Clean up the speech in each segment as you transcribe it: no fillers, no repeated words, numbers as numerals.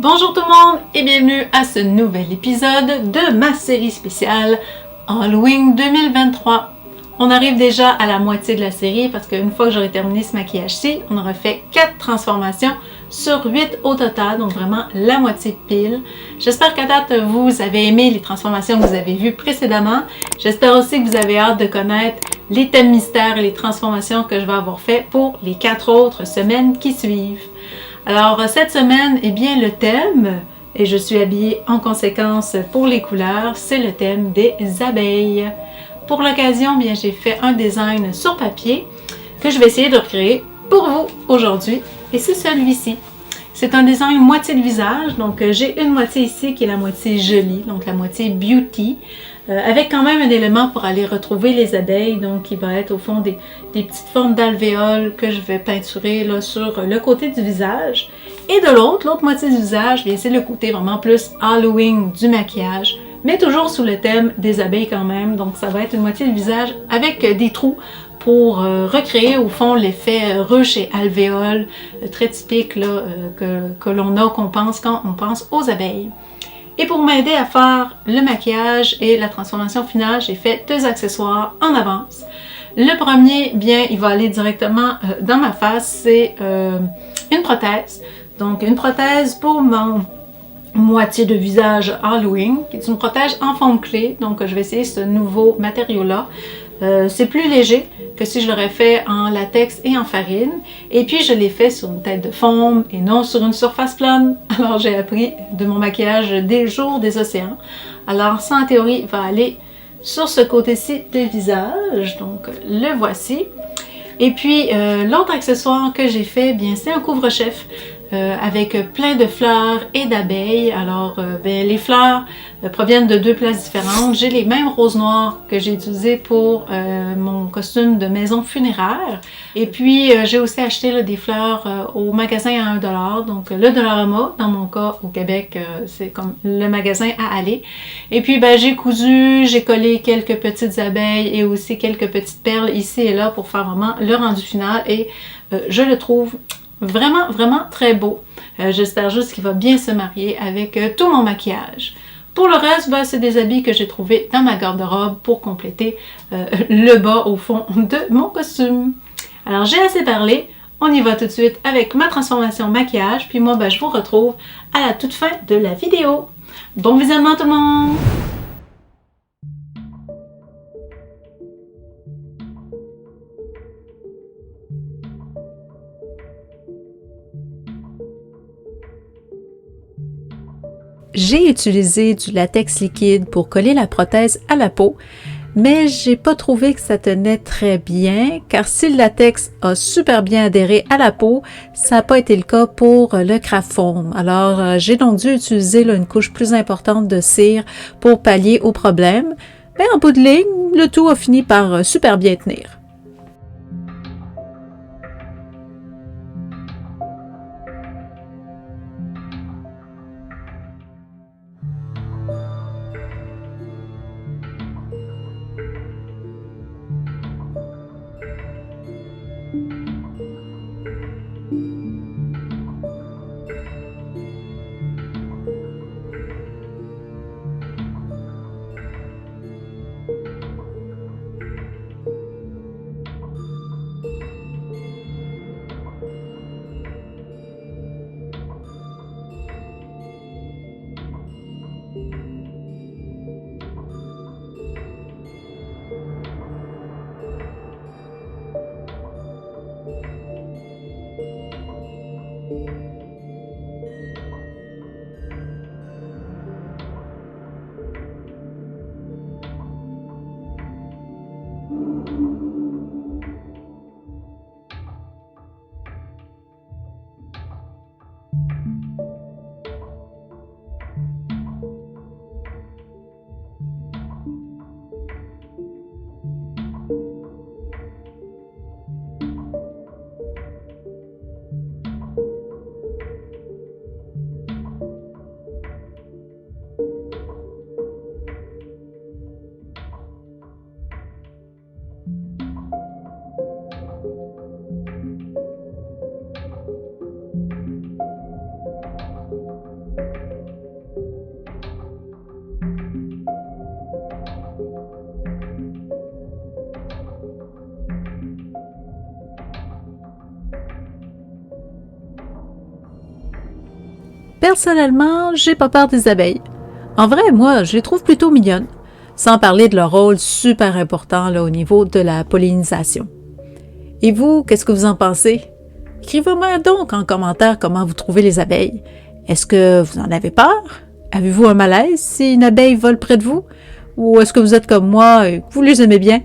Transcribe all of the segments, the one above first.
Bonjour tout le monde et bienvenue à ce nouvel épisode de ma série spéciale Halloween 2023. On arrive déjà à la moitié de la série parce qu'une fois que j'aurai terminé ce maquillage-ci, on aura fait 4 transformations sur 8 au total, donc vraiment la moitié pile. J'espère qu'à date, vous avez aimé les transformations que vous avez vues précédemment. J'espère aussi que vous avez hâte de connaître les thèmes mystères et les transformations que je vais avoir fait pour les 4 autres semaines qui suivent. Alors, cette semaine, eh bien, le thème, et je suis habillée en conséquence pour les couleurs, c'est le thème des abeilles. Pour l'occasion, bien, j'ai fait un design sur papier que je vais essayer de recréer pour vous aujourd'hui, et c'est celui-ci. C'est un design moitié de visage, donc j'ai une moitié ici qui est la moitié jolie, donc la moitié beauty, avec quand même un élément pour aller retrouver les abeilles, donc qui va être au fond des petites formes d'alvéoles que je vais peinturer là, sur le côté du visage. Et de l'autre moitié du visage, bien c'est le côté vraiment plus Halloween du maquillage, mais toujours sous le thème des abeilles quand même, donc ça va être une moitié de visage avec des trous pour recréer au fond l'effet ruche et alvéole très typique là, que l'on a, qu'on pense quand on pense aux abeilles. Et pour m'aider à faire le maquillage et la transformation finale, j'ai fait 2 accessoires en avance. Le premier, bien, il va aller directement dans ma face, c'est une prothèse. Donc une prothèse pour mon moitié de visage Halloween, qui est une prothèse en forme clé. Donc je vais essayer ce nouveau matériau-là. C'est plus léger que si je l'aurais fait en latex et en farine. Et puis je l'ai fait sur une tête de faume et non sur une surface plane. Alors j'ai appris de mon maquillage des jours des océans. Alors ça en théorie va aller sur ce côté-ci du visage. Donc le voici. Et puis l'autre accessoire que j'ai fait, bien c'est un couvre-chef. Avec plein de fleurs et d'abeilles. Alors, les fleurs proviennent de 2 places différentes. J'ai les mêmes roses noires que j'ai utilisées pour mon costume de maison funéraire. Et puis, j'ai aussi acheté là, des fleurs au magasin à 1$. Donc, le Dollarama, dans mon cas, au Québec, c'est comme le magasin à aller. Et puis, j'ai cousu, j'ai collé quelques petites abeilles et aussi quelques petites perles ici et là pour faire vraiment le rendu final. Et je le trouve vraiment, vraiment très beau. J'espère juste qu'il va bien se marier avec tout mon maquillage. Pour le reste, c'est des habits que j'ai trouvés dans ma garde-robe pour compléter le bas au fond de mon costume. Alors, j'ai assez parlé. On y va tout de suite avec ma transformation maquillage. Puis moi, je vous retrouve à la toute fin de la vidéo. Bon visionnement tout le monde! J'ai utilisé du latex liquide pour coller la prothèse à la peau, mais j'ai pas trouvé que ça tenait très bien, car si le latex a super bien adhéré à la peau, ça n'a pas été le cas pour le craft foam. Alors, j'ai donc dû utiliser là, une couche plus importante de cire pour pallier au problème. Mais en bout de ligne, le tout a fini par super bien tenir. Personnellement, j'ai pas peur des abeilles. En vrai, moi, je les trouve plutôt mignonnes, sans parler de leur rôle super important là, au niveau de la pollinisation. Et vous, qu'est-ce que vous en pensez? Écrivez-moi donc en commentaire comment vous trouvez les abeilles. Est-ce que vous en avez peur? Avez-vous un malaise si une abeille vole près de vous? Ou est-ce que vous êtes comme moi et que vous les aimez bien?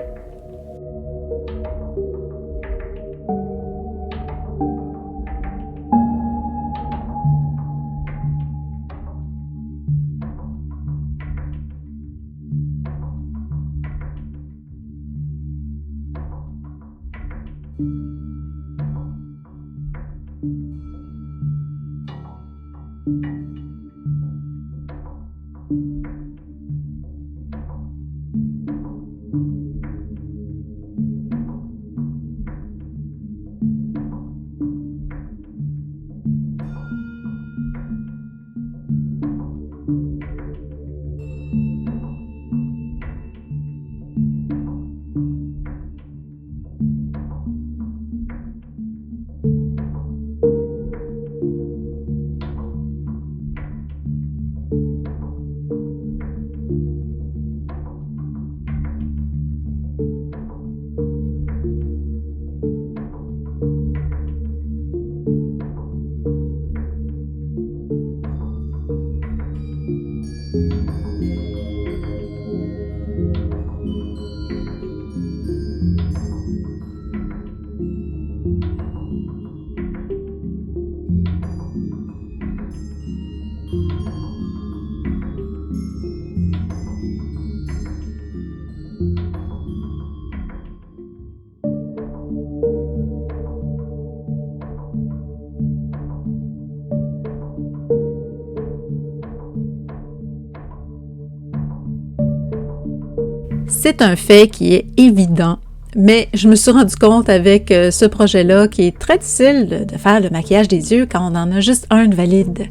C'est un fait qui est évident, mais je me suis rendu compte avec ce projet-là qu'il est très difficile de faire le maquillage des yeux quand on en a juste un de valide.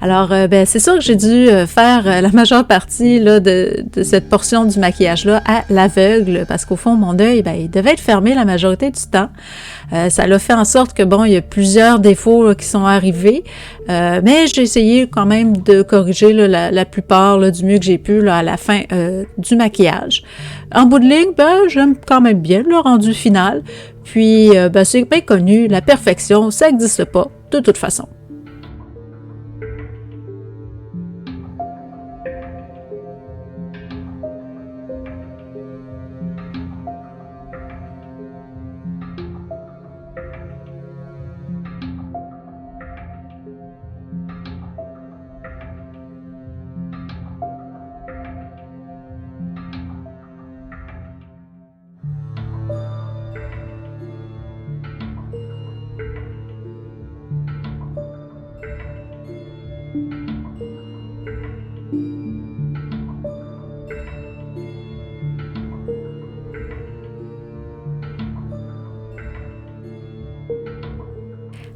Alors, c'est sûr que j'ai dû faire la majeure partie là, de cette portion du maquillage-là à l'aveugle, parce qu'au fond, mon œil, il devait être fermé la majorité du temps. Ça l'a fait en sorte que, bon, il y a plusieurs défauts là, qui sont arrivés, mais j'ai essayé quand même de corriger là, la plupart là, du mieux que j'ai pu là, à la fin du maquillage. En bout de ligne, j'aime quand même bien le rendu final, puis c'est bien connu, la perfection, ça n'existe pas, de toute façon.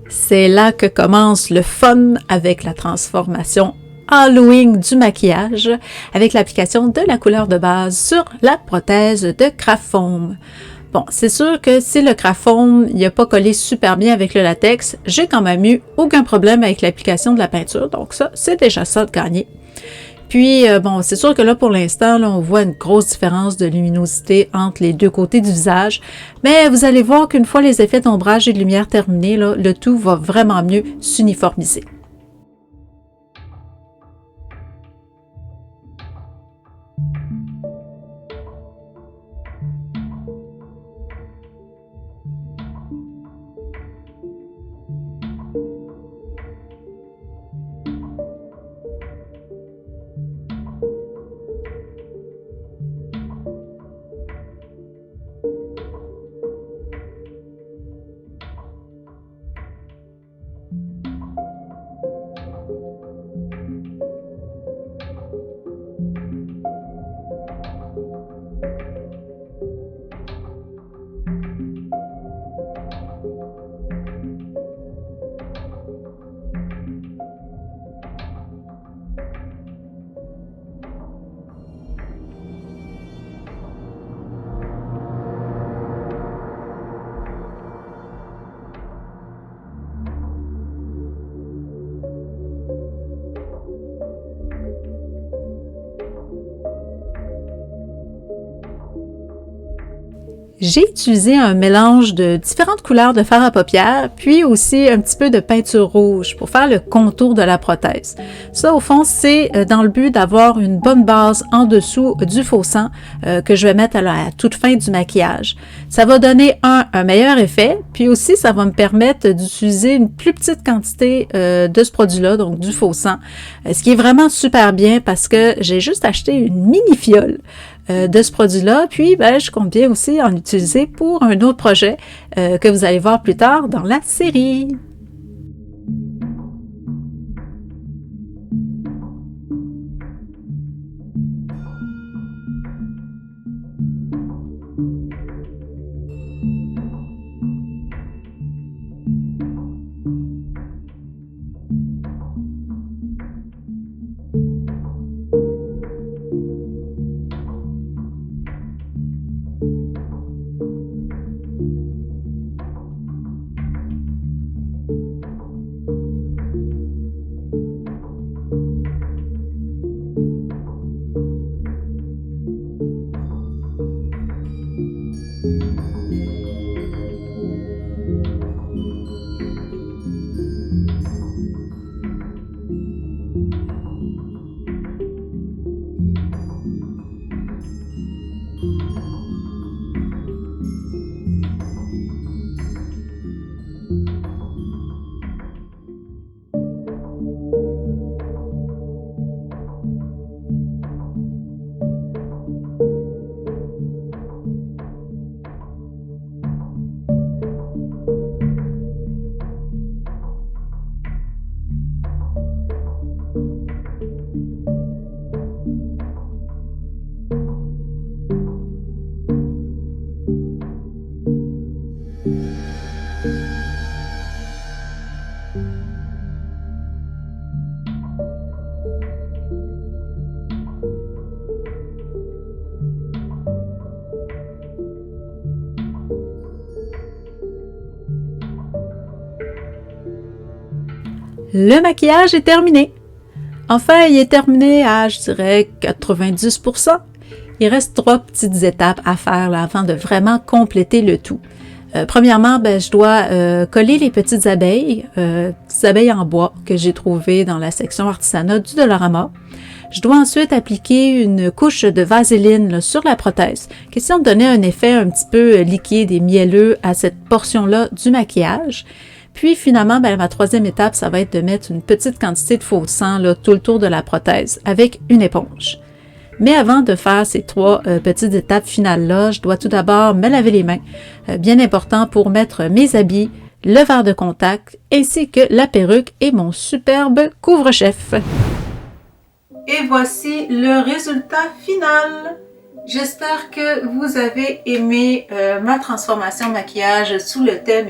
C'est là que commence le fun avec la transformation Halloween du maquillage avec l'application de la couleur de base sur la prothèse de craft foam. Bon, c'est sûr que si le craft foam n'a pas collé super bien avec le latex, j'ai quand même eu aucun problème avec l'application de la peinture, donc ça, c'est déjà ça de gagner. Puis, c'est sûr que là, pour l'instant, là, on voit une grosse différence de luminosité entre les deux côtés du visage, mais vous allez voir qu'une fois les effets d'ombrage et de lumière terminés, là, le tout va vraiment mieux s'uniformiser. J'ai utilisé un mélange de différentes couleurs de fard à paupières, puis aussi un petit peu de peinture rouge pour faire le contour de la prothèse. Ça, au fond, c'est dans le but d'avoir une bonne base en dessous du faux sang que je vais mettre à la toute fin du maquillage. Ça va donner un meilleur effet, puis aussi ça va me permettre d'utiliser une plus petite quantité de ce produit-là, donc du faux sang, ce qui est vraiment super bien parce que j'ai juste acheté une mini fiole de ce produit-là. Puis, je compte bien aussi en utiliser pour un autre projet que vous allez voir plus tard dans la série. Le maquillage est terminé. Enfin, il est terminé à, je dirais, 90%. Il reste 3 petites étapes à faire là, avant de vraiment compléter le tout. Premièrement, je dois coller les petites abeilles en bois que j'ai trouvées dans la section artisanat du Dollarama. Je dois ensuite appliquer une couche de vaseline là, sur la prothèse, question de donner un effet un petit peu liquide et mielleux à cette portion-là du maquillage. Puis finalement, ma troisième étape, ça va être de mettre une petite quantité de faux sang là, tout le tour de la prothèse avec une éponge. Mais avant de faire ces 3 petites étapes finales-là, je dois tout d'abord me laver les mains, bien important pour mettre mes habits, le verre de contact, ainsi que la perruque et mon superbe couvre-chef. Et voici le résultat final. J'espère que vous avez aimé ma transformation maquillage sous le thème,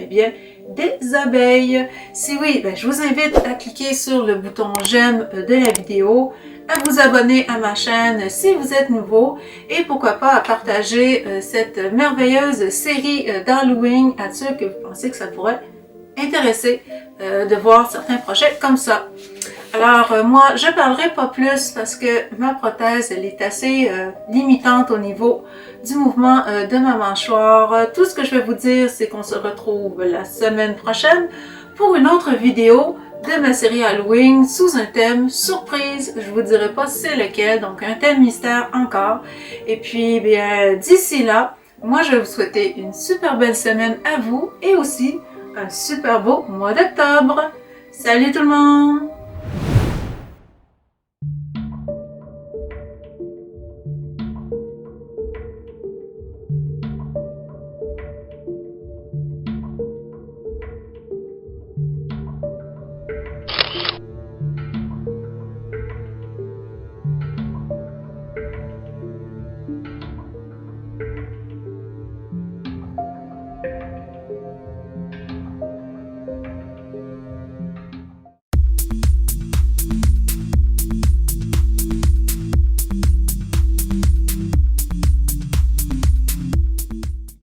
des abeilles. Si oui, je vous invite à cliquer sur le bouton j'aime de la vidéo, à vous abonner à ma chaîne si vous êtes nouveau et pourquoi pas à partager cette merveilleuse série d'Halloween à ceux que vous pensez que ça pourrait intéresser de voir certains projets comme ça. Alors moi, je parlerai pas plus parce que ma prothèse, elle est assez limitante au niveau du mouvement de ma mâchoire. Tout ce que je vais vous dire, c'est qu'on se retrouve la semaine prochaine pour une autre vidéo de ma série Halloween sous un thème surprise. Je vous dirai pas c'est lequel, donc un thème mystère encore. Et puis, d'ici là, moi je vais vous souhaiter une super belle semaine à vous et aussi un super beau mois d'octobre. Salut tout le monde!